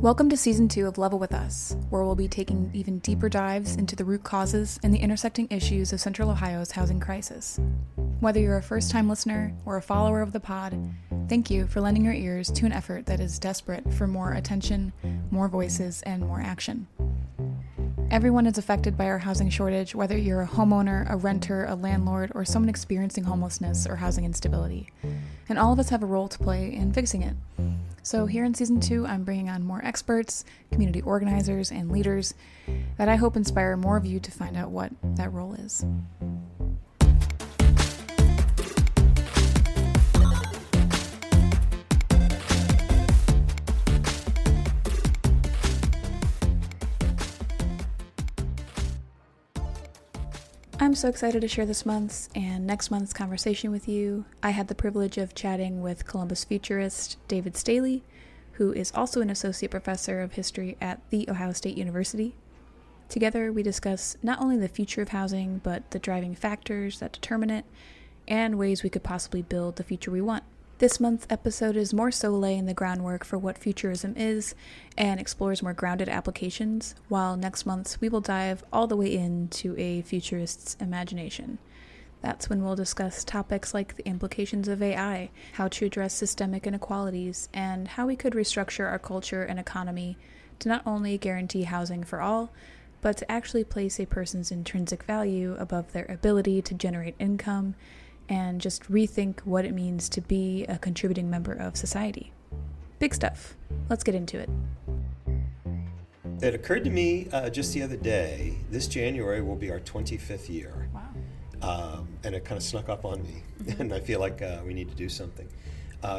Welcome to Season 2 of Level With Us, where we'll be taking even deeper dives into the root causes and the intersecting issues of Central Ohio's housing crisis. Whether you're a first-time listener or a follower of the pod, thank you for lending your ears to an effort that is desperate for more attention, more voices, and more action. Everyone is affected by our housing shortage, whether you're a homeowner, a renter, a landlord, or someone experiencing homelessness or housing instability. And all of us have a role to play in fixing it. So here in Season 2, I'm bringing on more experts, community organizers, and leaders that I hope inspire more of you to find out what that role is. I'm so excited to share this month's and next month's conversation with you. I had the privilege of chatting with Columbus Futurist David Staley, who is also an associate professor of history at The Ohio State University. Together, we discuss not only the future of housing, but the driving factors that determine it, and ways we could possibly build the future we want. This month's episode is more so laying the groundwork for what futurism is and explores more grounded applications, while next month's we will dive all the way into a futurist's imagination. That's when we'll discuss topics like the implications of AI, how to address systemic inequalities, and how we could restructure our culture and economy to not only guarantee housing for all, but to actually place a person's intrinsic value above their ability to generate income and just rethink what it means to be a contributing member of society. Big stuff. Let's get into it. It occurred to me just the other day, this January will be our 25th year. Wow. And it kind of snuck up on me, and I feel like we need to do something.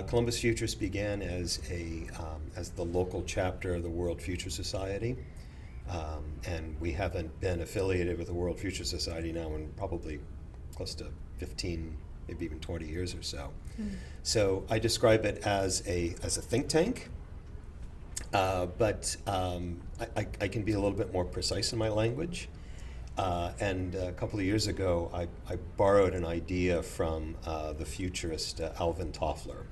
Columbus Futurists began as the local chapter of the World Future Society, and we haven't been affiliated with the World Future Society now in probably close to 15, maybe even 20 years or so. So I describe it as a think tank, but I can be a little bit more precise in my language. And a couple of years ago, I borrowed an idea from the futurist Alvin Toffler,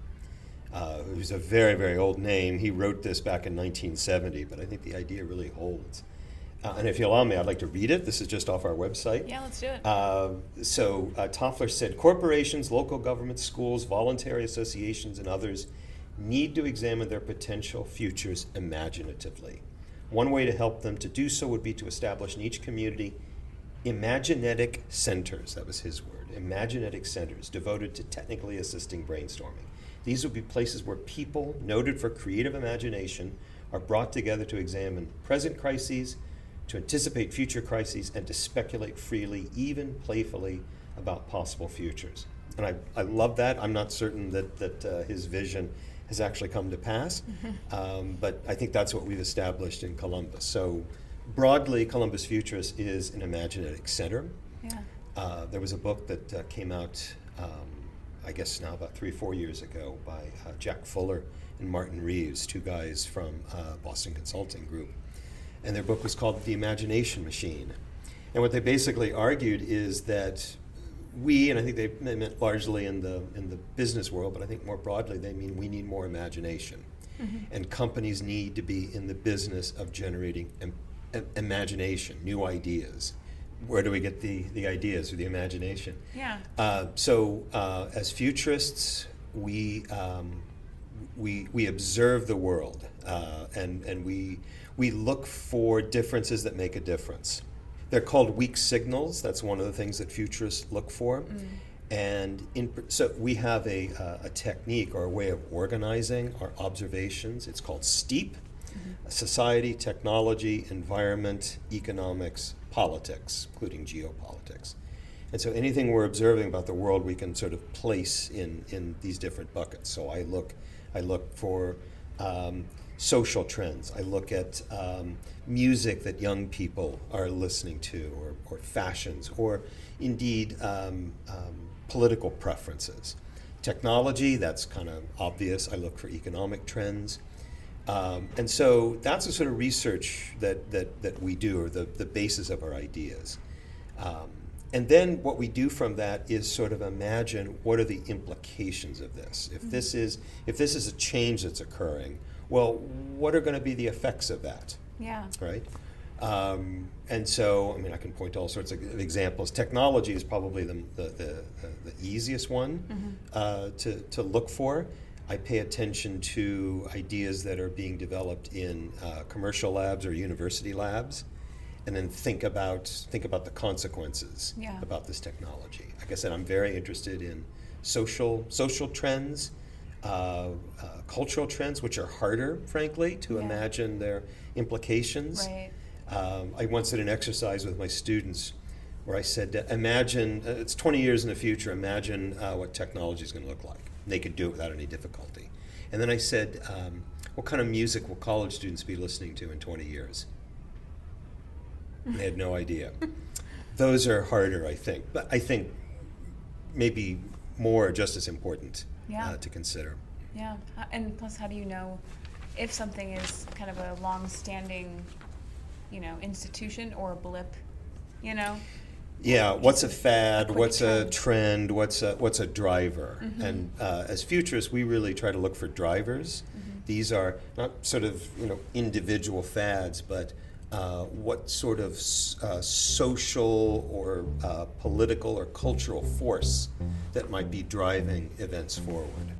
who's a very, very old name. He wrote this back in 1970, but I think the idea really holds. And if you allow me, I'd like to read it. This is just off our website. Yeah, let's do it. So Toffler said, corporations, local governments, schools, voluntary associations, and others need to examine their potential futures imaginatively. One way to help them to do so would be to establish in each community imaginetic centers, that was his word, imaginetic centers devoted to technically assisting brainstorming. These would be places where people, noted for creative imagination, are brought together to examine present crises, to anticipate future crises, and to speculate freely, even playfully, about possible futures. And I love that. I'm not certain that his vision has actually come to pass, but I think that's what we've established in Columbus. So broadly, Columbus Futurists is an imaginative center. Yeah. There was a book that came out, I guess now about 3 or 4 years ago, by Jack Fuller and Martin Reeves, two guys from Boston Consulting Group. And their book was called The Imagination Machine. And what they basically argued is that we, and I think they meant largely in the business world, but I think more broadly they mean we need more imagination. And companies need to be in the business of generating imagination, new ideas. Where do we get the ideas through the imagination? Yeah. So as futurists, we observe the world, and we look for differences that make a difference. They're called weak signals. That's one of the things that futurists look for. And so we have a technique or a way of organizing our observations. It's called STEEP: society, technology, environment, economics, politics, including geopolitics. And so anything we're observing about the world, we can sort of place in these different buckets. So I look for social trends. I look at music that young people are listening to, or fashions, or indeed political preferences. Technology, that's kind of obvious. I look for economic trends. And so that's the sort of research that we do, or the basis of our ideas. And then what we do from that is sort of imagine what are the implications of this. If this is a change that's occurring, well, what are going to be the effects of that? Yeah. Right? And so, I mean, I can point to all sorts of examples. Technology is probably the easiest one to look for. I pay attention to ideas that are being developed in commercial labs or university labs, and then think about the consequences about this technology. Like I said, I'm very interested in social trends, cultural trends, which are harder, frankly, to imagine their implications. Right. I once did an exercise with my students where I said, imagine, it's 20 years in the future, imagine what technology is going to look like. And they could do it without any difficulty. And then I said, what kind of music will college students be listening to in 20 years? And they had no idea. Those are harder, I think. But I think maybe more just as important to consider. Yeah, and plus, how do you know if something is kind of a long-standing, institution or a blip, Yeah, what's a fad? What's trend. A trend? What's a driver? And as futurists, we really try to look for drivers. These are not sort of individual fads, but what sort of social or political or cultural force that might be driving events forward.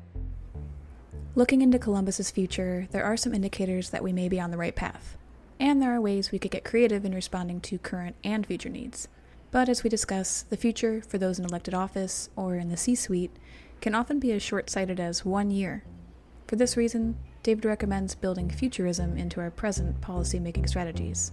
Looking into Columbus's future, there are some indicators that we may be on the right path. And there are ways we could get creative in responding to current and future needs. But as we discuss, the future for those in elected office or in the C-suite can often be as short-sighted as 1 year. For this reason, David recommends building futurism into our present policy-making strategies.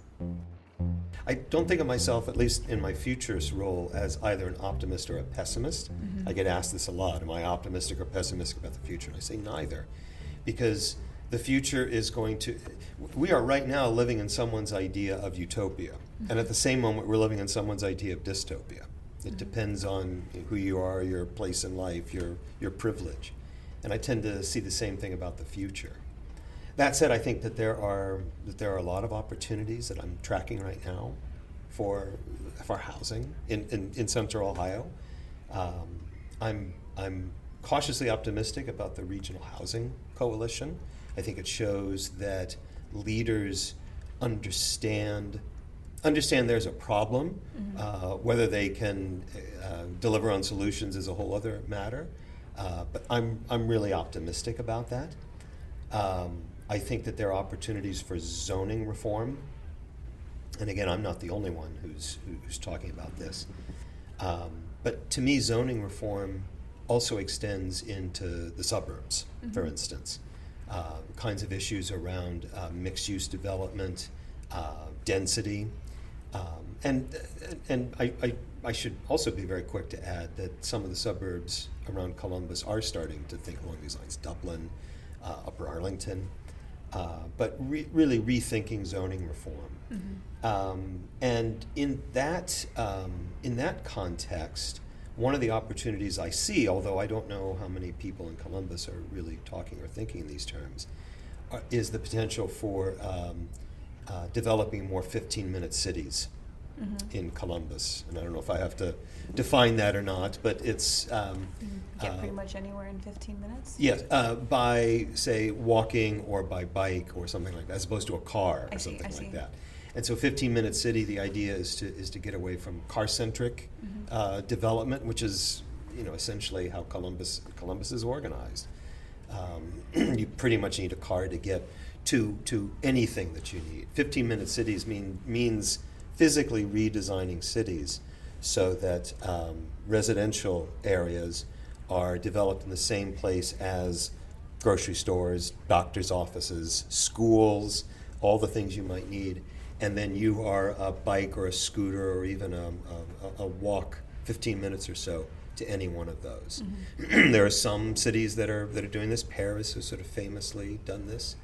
I don't think of myself, at least in my futurist role, as either an optimist or a pessimist. I get asked this a lot. Am I optimistic or pessimistic about the future? And I say neither. Because the future is going to... We are right now living in someone's idea of utopia. And at the same moment, we're living in someone's idea of dystopia. It depends on who you are, your place in life, your privilege. And I tend to see the same thing about the future. That said, I think that there are a lot of opportunities that I'm tracking right now for housing in Central Ohio. I'm cautiously optimistic about the Regional Housing Coalition. I think it shows that leaders understand there's a problem. Whether they can deliver on solutions is a whole other matter. But I'm really optimistic about that. I think that there are opportunities for zoning reform, and again, I'm not the only one who's talking about this. But to me, zoning reform also extends into the suburbs, for instance. Kinds of issues around mixed-use development, density, and I should also be very quick to add that some of the suburbs around Columbus are starting to think along these lines. Dublin, Upper Arlington. But really rethinking zoning reform. And in that context, one of the opportunities I see, although I don't know how many people in Columbus are really talking or thinking in these terms, is the potential for developing more 15-minute cities in Columbus. And I don't know if I have to define that or not, but it's... Get pretty much anywhere in 15 minutes? Yes, by, say, walking or by bike or something like that, as opposed to a car or something like that. And so 15-minute city, the idea is to get away from car-centric development, which is essentially how Columbus is organized. You pretty much need a car to get to anything that you need. 15-minute cities means physically redesigning cities so that residential areas are developed in the same place as grocery stores, doctor's offices, schools, all the things you might need. And then you are a bike or a scooter or even a walk 15 minutes or so to any one of those. There are some cities that are doing this. Paris has sort of famously done this.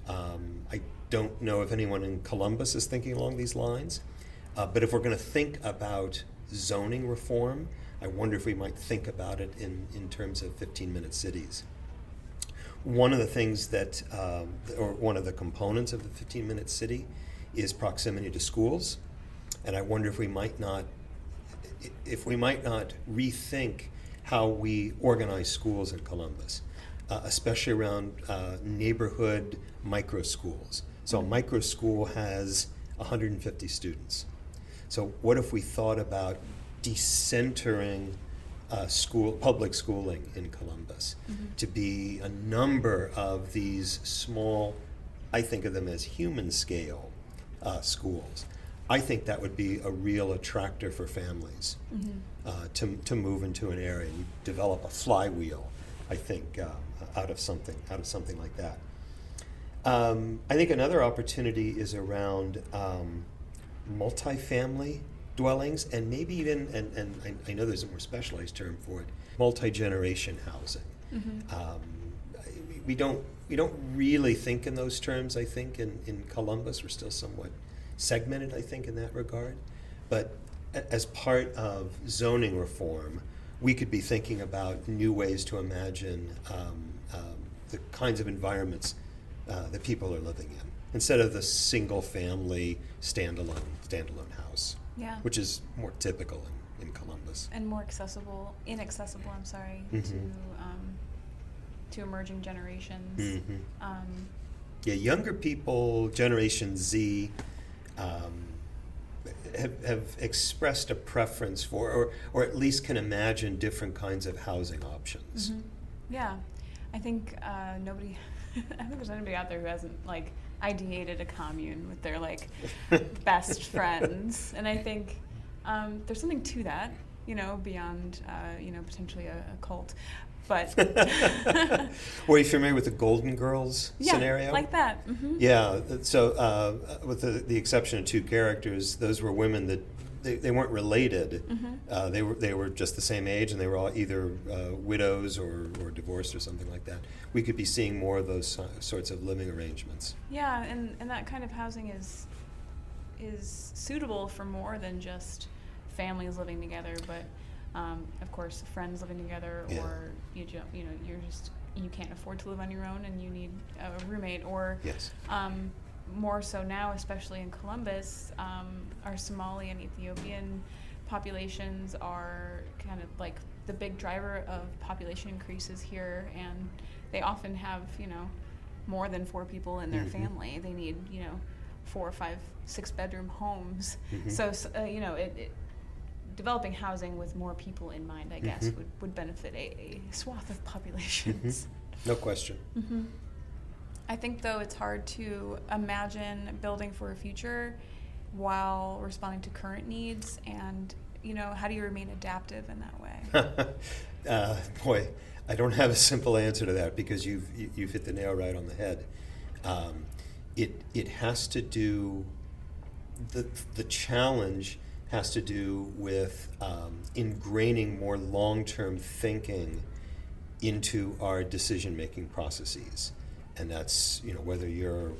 I don't know if anyone in Columbus is thinking along these lines. But if we're going to think about zoning reform, I wonder if we might think about it in terms of 15-minute cities. One of the things that, or one of the components of the 15-minute city is proximity to schools. And I wonder if we might not rethink how we organize schools in Columbus. especially around neighborhood micro schools. So a micro school has 150 students. So what if we thought about decentering public schooling in Columbus to be a number of these small, I think of them as human scale schools. I think that would be a real attractor for families to move into an area. You develop a flywheel, I think, out of something like that. I think another opportunity is around multifamily dwellings, and maybe even, and I know there's a more specialized term for it, multi-generation housing. We don't really think in those terms, I think, in Columbus. We're still somewhat segmented, I think, in that regard. But as part of zoning reform, we could be thinking about new ways to imagine the kinds of environments that people are living in, instead of the single-family standalone house, which is more typical in Columbus. And more inaccessible, to emerging generations. Younger people, Generation Z, have expressed a preference for, or at least can imagine different kinds of housing options. Yeah, I think I don't think there's anybody out there who hasn't ideated a commune with their best friends, and I think there's something to that, beyond potentially a cult. But were you familiar with the Golden Girls scenario? Like that. Yeah. So with the exception of two characters, those were women that they weren't related. They were just the same age, and they were all either widows or divorced or something like that. We could be seeing more of those sorts of living arrangements. Yeah, and that kind of housing is suitable for more than just families living together, but of course friends living together, or you can't afford to live on your own and you need a roommate, or more so now, especially in Columbus, our Somali and Ethiopian populations are kind of the big driver of population increases here, and they often have more than 4 people in their family. They need 4 or 5, 6-bedroom homes. So developing housing with more people in mind, I guess, would benefit a swath of populations. No question. I think, though, it's hard to imagine building for a future while responding to current needs, and how do you remain adaptive in that way? Boy, I don't have a simple answer to that, because you've hit the nail right on the head. It has to do, the challenge has to do with ingraining more long-term thinking into our decision-making processes. And that's, whether you're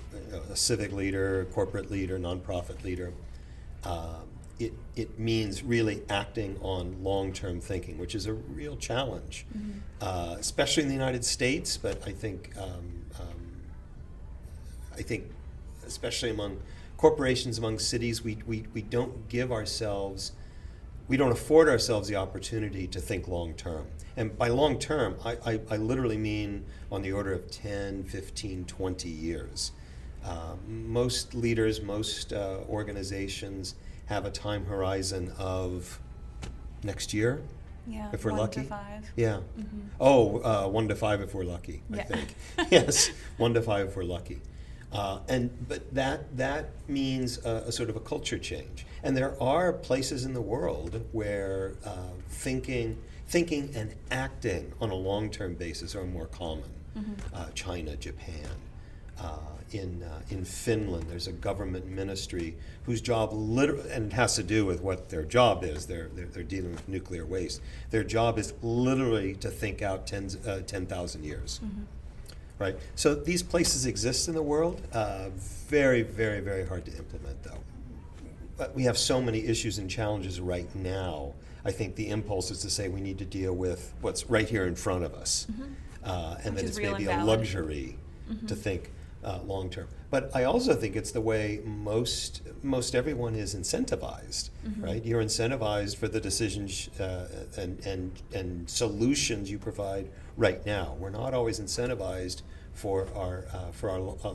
a civic leader, corporate leader, nonprofit leader, it means really acting on long-term thinking, which is a real challenge, especially in the United States. But I think especially among corporations, among cities, we don't afford ourselves the opportunity to think long-term. And by long-term, I literally mean on the order of 10, 15, 20 years. Most leaders, most organizations have a time horizon of next year, if we're lucky. 1 to 5. Yeah. 1 to 5 if we're lucky, I think. Yes, 1 to 5 if we're lucky. But that means a sort of a culture change. And there are places in the world where thinking and acting on a long-term basis are more common. China, Japan. In Finland, there's a government ministry whose job and it has to do with what their job is. They're dealing with nuclear waste. Their job is literally to think out 10,000 years. Right. So these places exist in the world. Very, very, very hard to implement, though. But we have so many issues and challenges right now. I think the impulse is to say we need to deal with what's right here in front of us, and that it's maybe a luxury to think, long term. But I also think it's the way most everyone is incentivized, right? You're incentivized for the decisions and solutions you provide right now. We're not always incentivized for our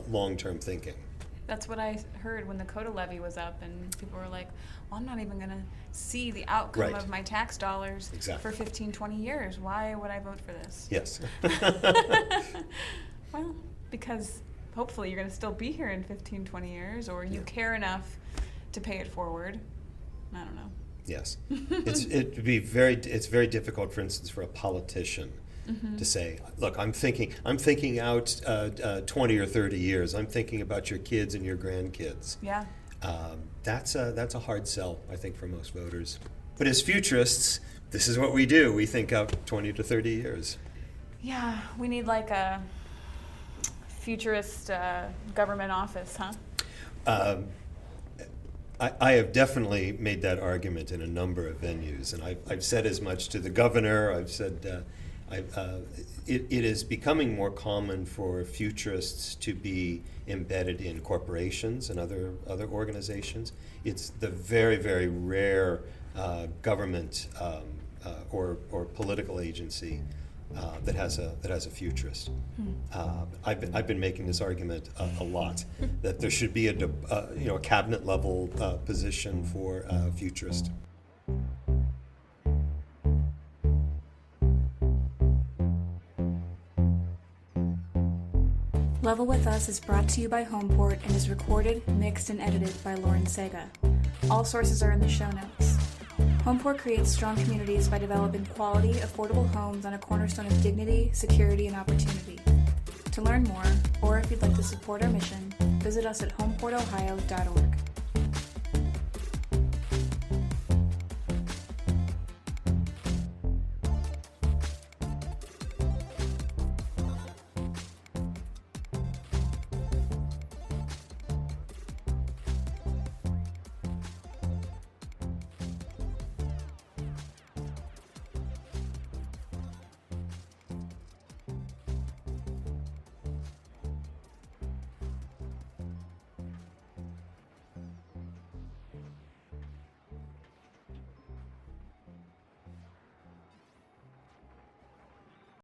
long-term thinking. That's what I heard when the Coda levy was up, and people were like, well, I'm not even going to see the outcome of my tax dollars for 15, 20 years. Why would I vote for this? Yes. Well, because hopefully you're going to still be here in 15, 20 years, or you care enough to pay it forward. I don't know. Yes. It's very difficult, for instance, for a politician to say, look, I'm thinking out 20 or 30 years. I'm thinking about your kids and your grandkids. Yeah. That's a hard sell, I think, for most voters. But as futurists, this is what we do. We think out 20 to 30 years. Yeah, we need like a futurist government office, huh? I have definitely made that argument in a number of venues, and I've said as much to the governor. I've said it is becoming more common for futurists to be embedded in corporations and other organizations. It's the very, very rare government or political agency that has a futurist. I've been making this argument a lot that there should be a cabinet level position for a futurist. Level With Us is brought to you by Homeport and is recorded, mixed, and edited by Lauren Sega. All sources are in the show notes. Homeport creates strong communities by developing quality, affordable homes on a cornerstone of dignity, security, and opportunity. To learn more, or if you'd like to support our mission, visit us at homeportohio.org.